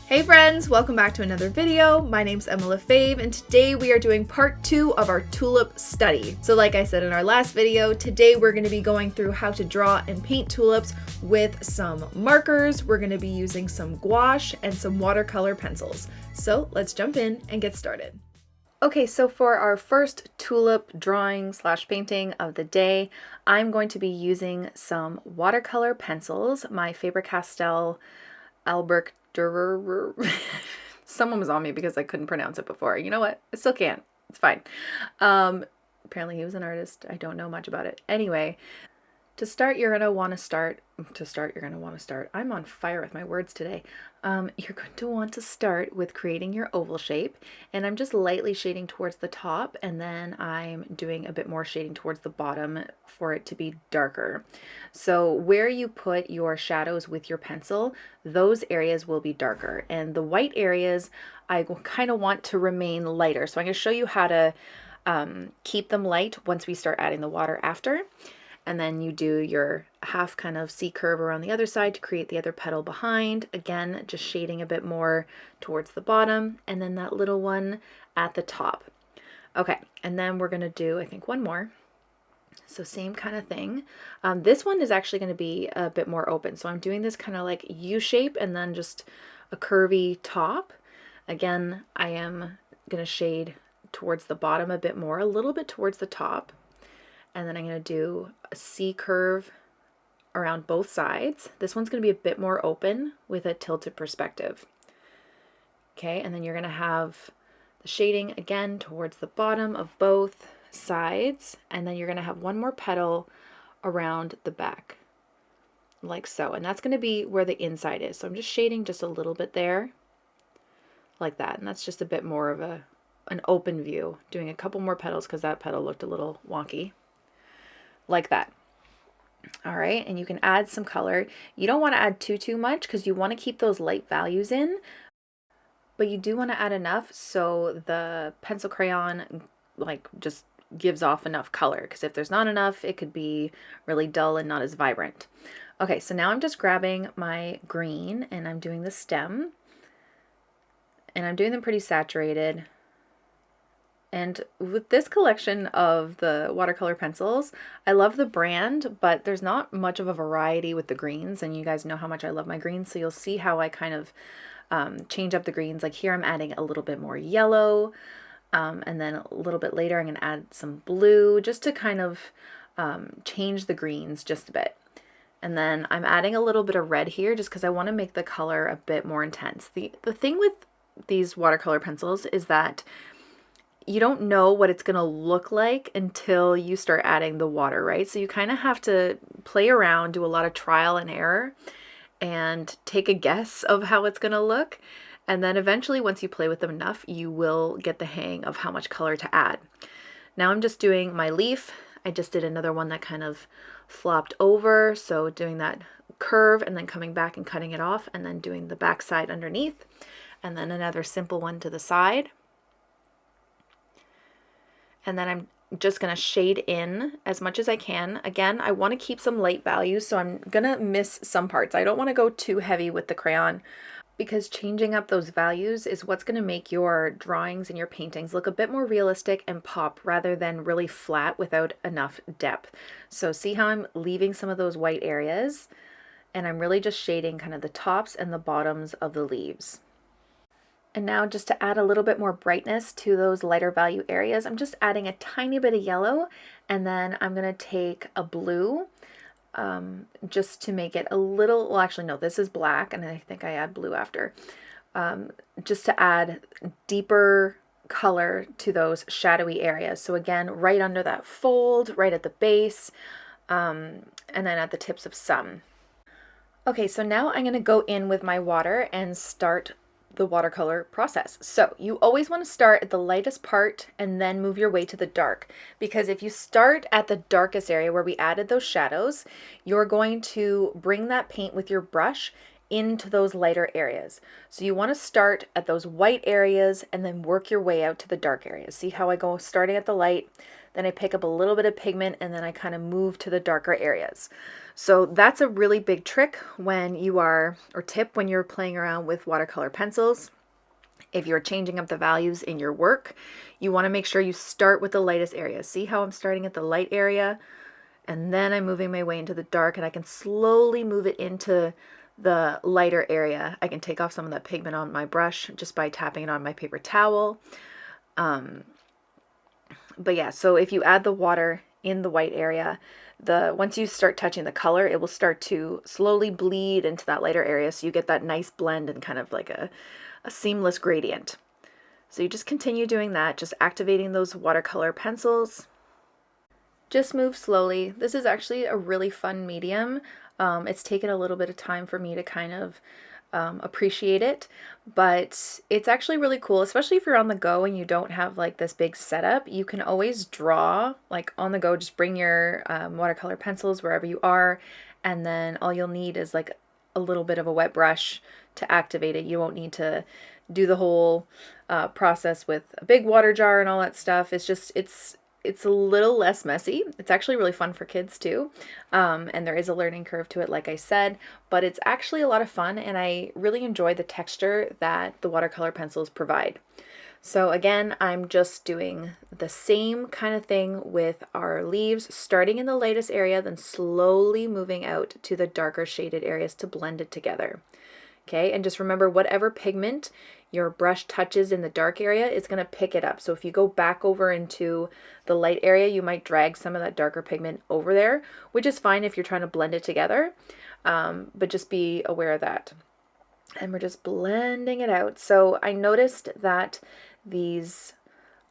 Hey friends, welcome back to another video. My name's Emma Lefebvre and today we are doing part 2 of our tulip study. So like I said in our last video, today we're going to be going through how to draw and paint tulips with some markers. We're going to be using some gouache and some watercolor pencils. So let's jump in and get started. Okay, so for our first tulip drawing / painting of the day, I'm going to be using some watercolor pencils, my Faber-Castell Albrecht someone was on me because I couldn't pronounce it before. You know what? I still can't. It's fine. Apparently he was an artist. I don't know much about it. Anyway, to start, you're going to want to start. I'm on fire with my words today. You're going to want to start with creating your oval shape, and I'm just lightly shading towards the top, and then I'm doing a bit more shading towards the bottom for it to be darker. So where you put your shadows with your pencil, those areas will be darker, and the white areas I kind of want to remain lighter. So I'm going to show you how to keep them light once we start adding the water after. And then you do your half kind of C curve around the other side to create the other petal behind. Again, just shading a bit more towards the bottom, and then that little one at the top. Okay, and then we're gonna do, I think, one more. So same kind of thing. This one is actually gonna be a bit more open. So I'm doing this kind of like U shape and then just a curvy top. Again, I am gonna shade towards the bottom a bit more, a little bit towards the top. And then I'm going to do a C curve around both sides. This one's going to be a bit more open with a tilted perspective. Okay, and then you're going to have the shading again towards the bottom of both sides. And then you're going to have one more petal around the back, like so. And that's going to be where the inside is. So I'm just shading just a little bit there, like that. And that's just a bit more of an open view. Doing a couple more petals because that petal looked a little wonky. Like that. All right, and you can add some color. You don't want to add too much because you want to keep those light values in, but you do want to add enough so the pencil crayon like just gives off enough color, because if there's not enough, it could be really dull and not as vibrant. Okay, so now I'm just grabbing my green and I'm doing the stem, and I'm doing them pretty saturated. And with this collection of the watercolor pencils, I love the brand, but there's not much of a variety with the greens, and you guys know how much I love my greens, so you'll see how I kind of change up the greens. Like here I'm adding a little bit more yellow, and then a little bit later I'm going to add some blue just to kind of change the greens just a bit. And then I'm adding a little bit of red here just because I want to make the color a bit more intense. The thing with these watercolor pencils is that you don't know what it's going to look like until you start adding the water, right? So you kind of have to play around, do a lot of trial and error, and take a guess of how it's going to look. And then eventually, once you play with them enough, you will get the hang of how much color to add. Now I'm just doing my leaf. I just did another one that kind of flopped over. So doing that curve and then coming back and cutting it off, and then doing the back side underneath, and then another simple one to the side. And then I'm just going to shade in as much as I can. Again, I want to keep some light values, so I'm going to miss some parts. I don't want to go too heavy with the crayon, because changing up those values is what's going to make your drawings and your paintings look a bit more realistic and pop rather than really flat without enough depth. So see how I'm leaving some of those white areas, and I'm really just shading kind of the tops and the bottoms of the leaves. And now just to add a little bit more brightness to those lighter value areas, I'm just adding a tiny bit of yellow, and then I'm going to take a blue just to make it a little, well actually no, this is black and I think I add blue after, just to add deeper color to those shadowy areas. So again, right under that fold, right at the base, and then at the tips of some. Okay, so now I'm going to go in with my water and start the watercolor process. So you always want to start at the lightest part and then move your way to the dark, because if you start at the darkest area where we added those shadows, you're going to bring that paint with your brush into those lighter areas. So you want to start at those white areas and then work your way out to the dark areas. See how I go starting at the light, then I pick up a little bit of pigment, and then I kind of move to the darker areas. So that's a really big trick when you are, or tip when you're playing around with watercolor pencils. If you're changing up the values in your work, you want to make sure you start with the lightest area. See how I'm starting at the light area, and then I'm moving my way into the dark, and I can slowly move it into the lighter area. I can take off some of that pigment on my brush just by tapping it on my paper towel. But yeah, so if you add the water in the white area, once you start touching the color, it will start to slowly bleed into that lighter area, so you get that nice blend and kind of like a seamless gradient. So you just continue doing that, just activating those watercolor pencils. Just move slowly. This is actually a really fun medium. It's taken a little bit of time for me to kind of appreciate it, but it's actually really cool, especially if you're on the go and you don't have like this big setup. You can always draw like on the go. Just bring your watercolor pencils wherever you are, and then all you'll need is like a little bit of a wet brush to activate it. You won't need to do the whole process with a big water jar and all that stuff. It's a little less messy. It's actually really fun for kids too. And there is a learning curve to it, like I said, but it's actually a lot of fun, and I really enjoy the texture that the watercolor pencils provide. So again, I'm just doing the same kind of thing with our leaves, starting in the lightest area, then slowly moving out to the darker shaded areas to blend it together. Okay, and just remember, whatever pigment your brush touches in the dark area, it's going to pick it up. So if you go back over into the light area, you might drag some of that darker pigment over there, which is fine if you're trying to blend it together, but just be aware of that. And we're just blending it out. So I noticed that these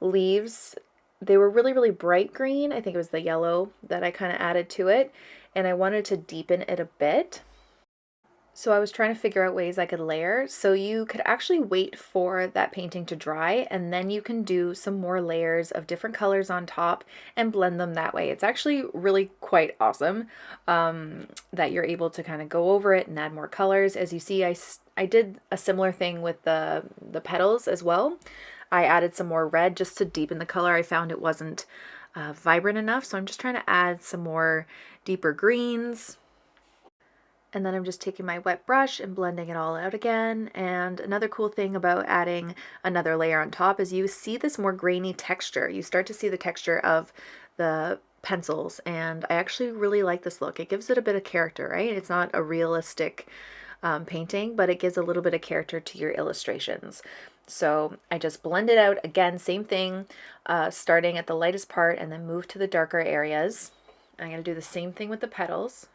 leaves, they were really, really bright green. I think it was the yellow that I kind of added to it, and I wanted to deepen it a bit. So I was trying to figure out ways I could layer. So you could actually wait for that painting to dry, and then you can do some more layers of different colors on top and blend them that way. It's actually really quite awesome that you're able to kind of go over it and add more colors. As you see, I did a similar thing with the petals as well. I added some more red just to deepen the color. I found it wasn't vibrant enough, so I'm just trying to add some more deeper greens. And then I'm just taking my wet brush and blending it all out again. And another cool thing about adding another layer on top is you see this more grainy texture. You start to see the texture of the pencils, and I actually really like this look. It gives it a bit of character, right? It's not a realistic painting, but it gives a little bit of character to your illustrations. So I just blend it out again, same thing, starting at the lightest part and then move to the darker areas. I'm going to do the same thing with the petals.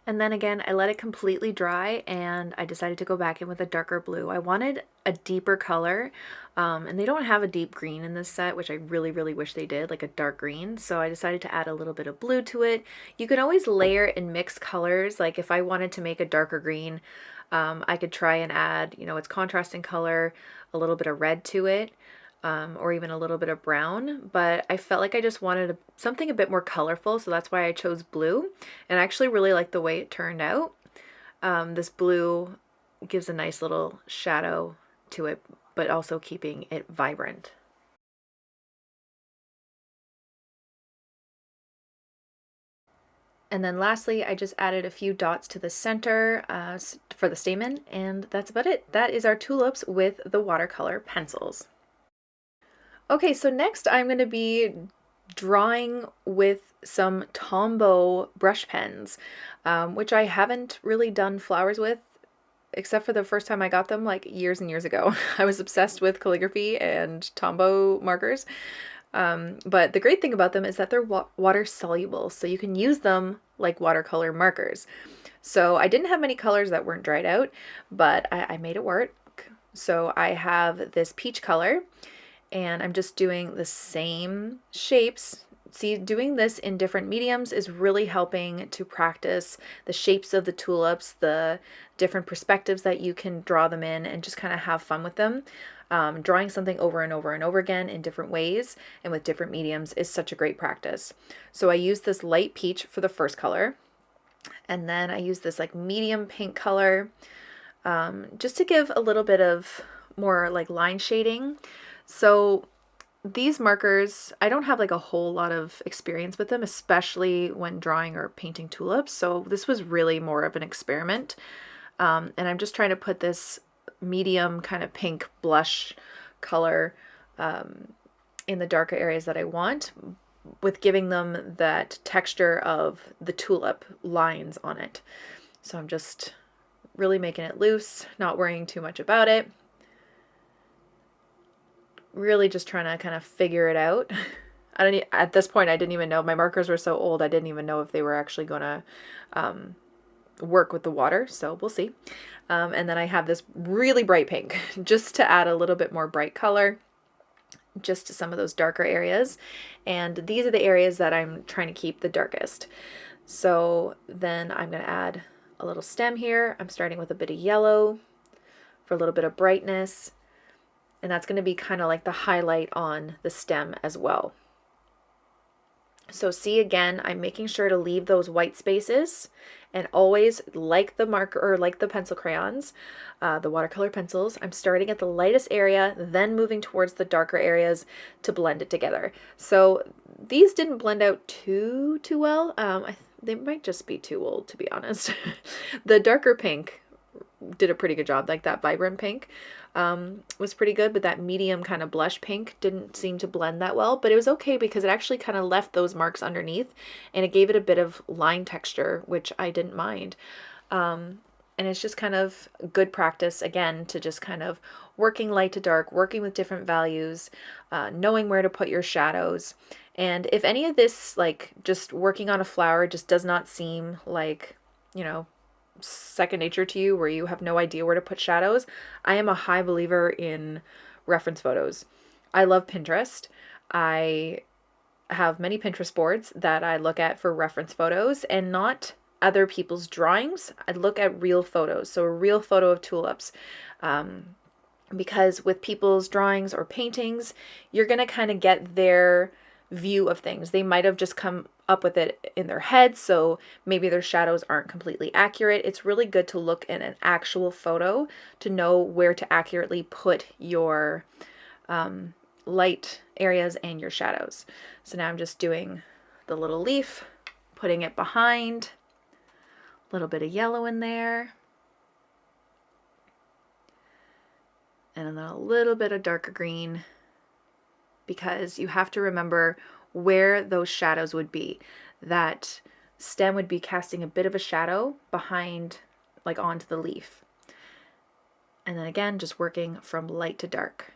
And then again, I let it completely dry, and I decided to go back in with a darker blue. I wanted a deeper color, and they don't have a deep green in this set, which I really, really wish they did, like a dark green. So I decided to add a little bit of blue to it. You can always layer and mix colors. Like if I wanted to make a darker green, I could try and add, its contrasting color, a little bit of red to it. Or even a little bit of brown, but I felt like I just wanted something a bit more colorful, so that's why I chose blue, and I actually really like the way it turned out. This blue gives a nice little shadow to it, but also keeping it vibrant. And then lastly, I just added a few dots to the center for the stamen, and that's about it. That is our tulips with the watercolor pencils. Okay, so next I'm going to be drawing with some Tombow brush pens, which I haven't really done flowers with, except for the first time I got them like years and years ago. I was obsessed with calligraphy and Tombow markers, but the great thing about them is that they're water soluble, so you can use them like watercolor markers. So I didn't have many colors that weren't dried out, but I made it work. So I have this peach color, and I'm just doing the same shapes. See, doing this in different mediums is really helping to practice the shapes of the tulips, the different perspectives that you can draw them in, and just kind of have fun with them. drawing something over and over and over again in different ways and with different mediums is such a great practice. So I used this light peach for the first color, and then I used this like medium pink color just to give a little bit of more like line shading. So these markers, I don't have like a whole lot of experience with them, especially when drawing or painting tulips. So this was really more of an experiment. And I'm just trying to put this medium kind of pink blush color in the darker areas that I want, with giving them that texture of the tulip lines on it. So I'm just really making it loose, not worrying too much about it. Really just trying to kind of figure it out. At this point, I didn't even know. My markers were so old, I didn't even know if they were actually going to work with the water. So we'll see. And then I have this really bright pink just to add a little bit more bright color just to some of those darker areas. And these are the areas that I'm trying to keep the darkest. So then I'm going to add a little stem here. I'm starting with a bit of yellow for a little bit of brightness. And that's going to be kind of like the highlight on the stem as well. So see, again, I'm making sure to leave those white spaces, and always, like the marker or like the pencil crayons, the watercolor pencils, I'm starting at the lightest area, then moving towards the darker areas to blend it together. So these didn't blend out too well. They might just be too old, to be honest. The darker pink did a pretty good job, like that vibrant pink was pretty good, but that medium kind of blush pink didn't seem to blend that well, but it was okay because it actually kind of left those marks underneath and it gave it a bit of line texture, which I didn't mind. And it's just kind of good practice, again, to just kind of working light to dark, working with different values, knowing where to put your shadows. And if any of this, like just working on a flower, just does not seem like, you know, second nature to you, where you have no idea where to put shadows, I am a high believer in reference photos. I love Pinterest. I have many Pinterest boards that I look at for reference photos, and not other people's drawings. I look at real photos. So a real photo of tulips. Because with people's drawings or paintings, you're going to kind of get their view of things. They might have just come up with it in their head, so maybe their shadows aren't completely accurate. It's really good to look in an actual photo to know where to accurately put your light areas and your shadows. So now I'm just doing the little leaf, putting it behind, a little bit of yellow in there, and then a little bit of darker green, because you have to remember where those shadows would be. That stem would be casting a bit of a shadow behind, like onto the leaf. And then again, just working from light to dark.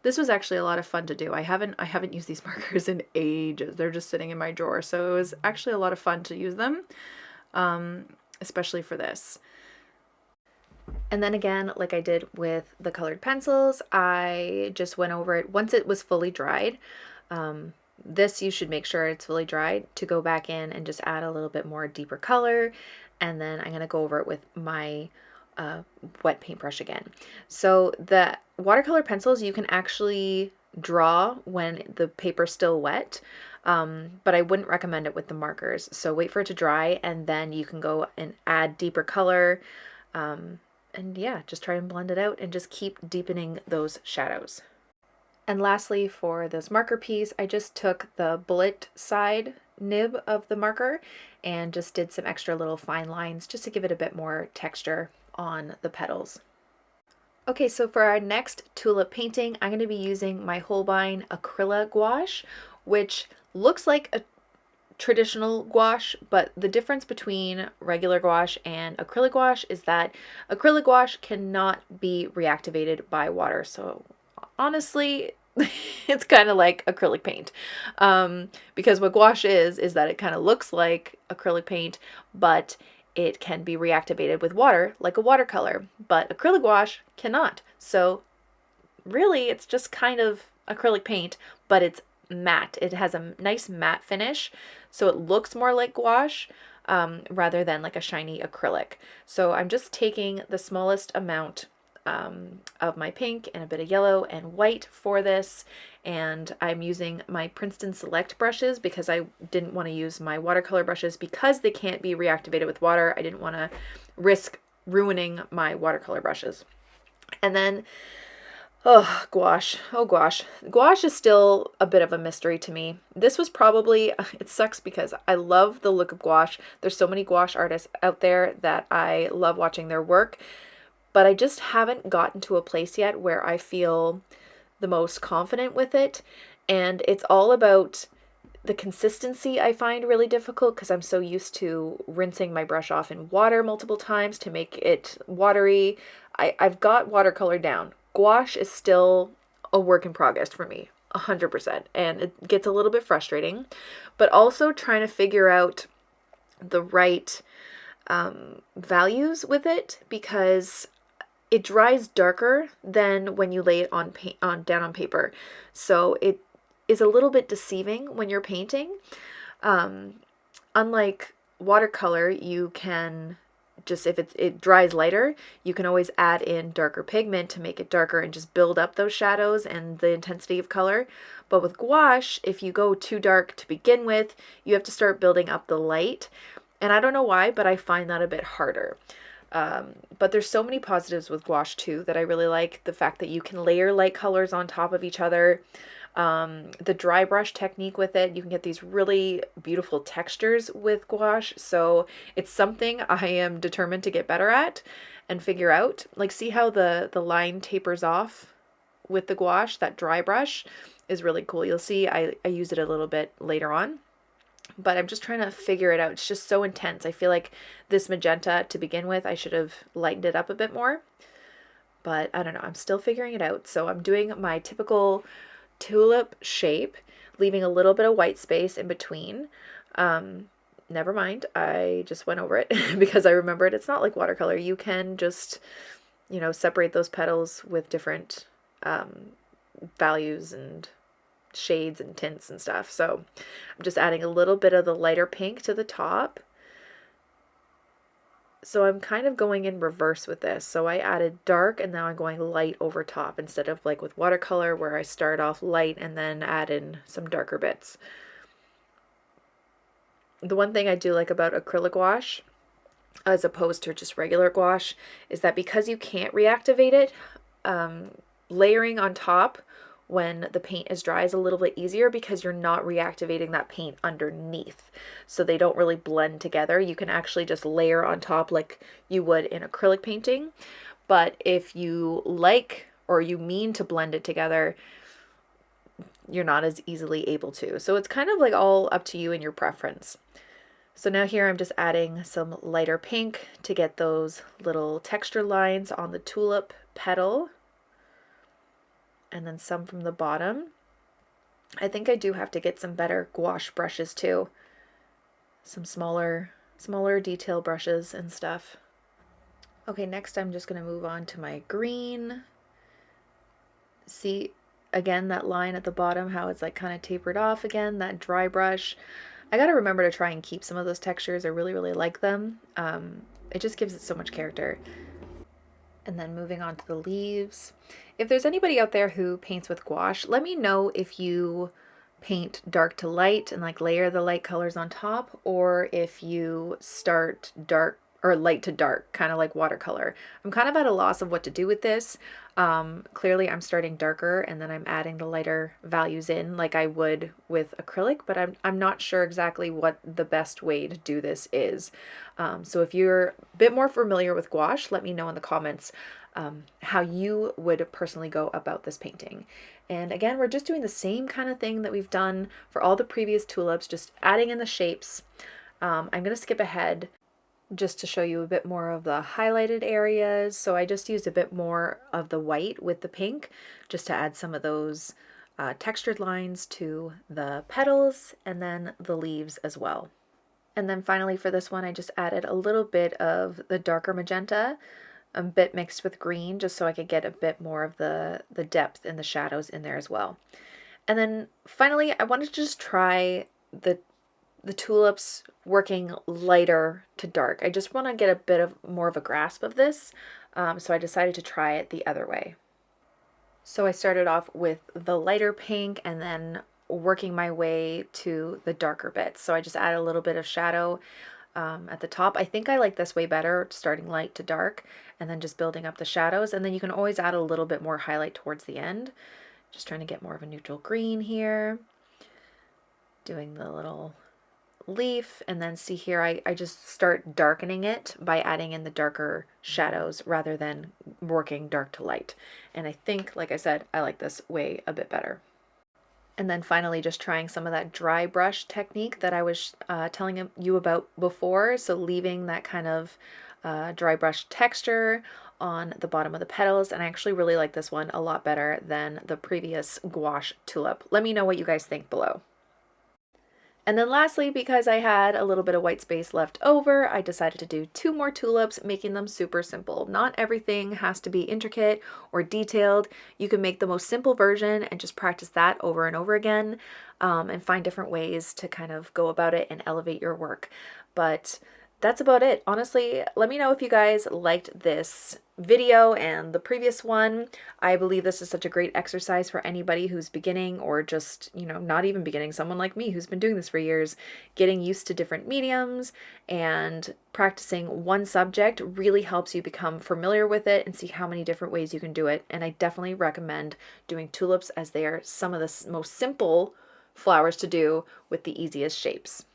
This was actually a lot of fun to do. I haven't used these markers in ages. They're just sitting in my drawer. So it was actually a lot of fun to use them, especially for this. And then again, like I did with the colored pencils, I just went over it once it was fully dried. This, you should make sure it's fully dried to go back in and just add a little bit more deeper color. And then I'm going to go over it with my wet paintbrush again. So the watercolor pencils, you can actually draw when the paper's still wet, but I wouldn't recommend it with the markers. So wait for it to dry, and then you can go and add deeper color. And yeah, just try and blend it out and just keep deepening those shadows. And lastly, for this marker piece, I just took the bullet side nib of the marker and just did some extra little fine lines just to give it a bit more texture on the petals. Okay, so for our next tulip painting, I'm going to be using my Holbein Acrylic gouache, which looks like a traditional gouache, but the difference between regular gouache and acrylic gouache is that acrylic gouache cannot be reactivated by water. So honestly, it's kind of like acrylic paint, because what gouache is that it kind of looks like acrylic paint, but it can be reactivated with water like a watercolor, but acrylic gouache cannot. So really, it's just kind of acrylic paint, but it's matte. It has a nice matte finish, so it looks more like gouache rather than like a shiny acrylic. So I'm just taking the smallest amount of my pink and a bit of yellow and white for this. And I'm using my Princeton Select brushes because I didn't want to use my watercolor brushes because they can't be reactivated with water. I didn't want to risk ruining my watercolor brushes. And then, oh, gouache. Oh, gouache. Gouache is still a bit of a mystery to me. This was probably, it sucks because I love the look of gouache. There's so many gouache artists out there that I love watching their work, but I just haven't gotten to a place yet where I feel the most confident with it. And it's all about the consistency. I find really difficult because I'm so used to rinsing my brush off in water multiple times to make it watery. I've got watercolor down. Gouache is still a work in progress for me, 100%. And it gets a little bit frustrating, but also trying to figure out the right values with it, because it dries darker than when you lay it down on paper. So it is a little bit deceiving when you're painting. Unlike watercolor, you can just, if it dries lighter, you can always add in darker pigment to make it darker and just build up those shadows and the intensity of color. But with gouache, if you go too dark to begin with, you have to start building up the light. And I don't know why, but I find that a bit harder. But there's so many positives with gouache too that I really like. The fact that you can layer light colors on top of each other. The dry brush technique with it, you can get these really beautiful textures with gouache. So it's something I am determined to get better at and figure out. Like, see how the line tapers off with the gouache? That dry brush is really cool. You'll see I use it a little bit later on. But I'm just trying to figure it out. It's just so intense. I feel like this magenta to begin with, I should have lightened it up a bit more. But I don't know. I'm still figuring it out. So I'm doing my typical tulip shape, leaving a little bit of white space in between. Never mind. I just went over it because I remembered it's not like watercolor. You can just, separate those petals with different values and shades and tints and stuff. So I'm just adding a little bit of the lighter pink to the top. So I'm kind of going in reverse with this. So I added dark and now I'm going light over top instead of like with watercolor where I start off light and then add in some darker bits. The one thing I do like about acrylic gouache as opposed to just regular gouache is that because you can't reactivate it, layering on top when the paint is dry is a little bit easier because you're not reactivating that paint underneath. So they don't really blend together. You can actually just layer on top like you would in acrylic painting. But if you like or you mean to blend it together, you're not as easily able to. So it's kind of like all up to you and your preference. So now here I'm just adding some lighter pink to get those little texture lines on the tulip petal. And then some from the bottom. I think I do have to get some better gouache brushes too. Some smaller detail brushes and stuff. Okay, next I'm just going to move on to my green. See, again, that line at the bottom, how it's like kind of tapered off again, that dry brush. I got to remember to try and keep some of those textures. I really, really like them. It just gives it so much character. And then moving on to the leaves. If there's anybody out there who paints with gouache, let me know if you paint dark to light and like layer the light colors on top, or if you start dark or light to dark, kind of like watercolor. I'm kind of at a loss of what to do with this. Clearly I'm starting darker and then I'm adding the lighter values in like I would with acrylic, but I'm not sure exactly what the best way to do this is. So if you're a bit more familiar with gouache, let me know in the comments how you would personally go about this painting. And again, we're just doing the same kind of thing that we've done for all the previous tulips, just adding in the shapes. I'm going to skip ahead just to show you a bit more of the highlighted areas. So I just used a bit more of the white with the pink just to add some of those textured lines to the petals and then the leaves as well. And then finally for this one, I just added a little bit of the darker magenta, a bit mixed with green, just so I could get a bit more of the depth and the shadows in there as well. And then finally, I wanted to just try the tulips working lighter to dark. I just want to get a bit of more of a grasp of this. So I decided to try it the other way. So I started off with the lighter pink and then working my way to the darker bits. So I just add a little bit of shadow at the top. I think I like this way better, starting light to dark and then just building up the shadows. And then you can always add a little bit more highlight towards the end. Just trying to get more of a neutral green here. Doing the little leaf, and then see here I just start darkening it by adding in the darker shadows rather than working dark to light. And I think, like I said, I like this way a bit better. And then finally just trying some of that dry brush technique that I was telling you about before. So leaving that kind of dry brush texture on the bottom of the petals. And I actually really like this one a lot better than the previous gouache tulip. Let me know what you guys think below. And then lastly, because I had a little bit of white space left over, I decided to do 2 more tulips, making them super simple. Not everything has to be intricate or detailed. You can make the most simple version and just practice that over and over again, and find different ways to kind of go about it and elevate your work. But that's about it. Honestly, let me know if you guys liked this video and the previous one. I believe this is such a great exercise for anybody who's beginning, or just, you know, not even beginning, someone like me who's been doing this for years. Getting used to different mediums and practicing one subject really helps you become familiar with it and see how many different ways you can do it. And I definitely recommend doing tulips, as they are some of the most simple flowers to do with the easiest shapes.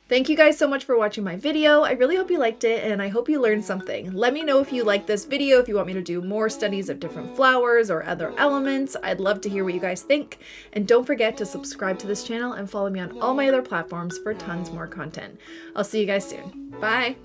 Thank you guys so much for watching my video. I really hope you liked it, and I hope you learned something. Let me know if you like this video, if you want me to do more studies of different flowers or other elements. I'd love to hear what you guys think. And don't forget to subscribe to this channel and follow me on all my other platforms for tons more content. I'll see you guys soon. Bye!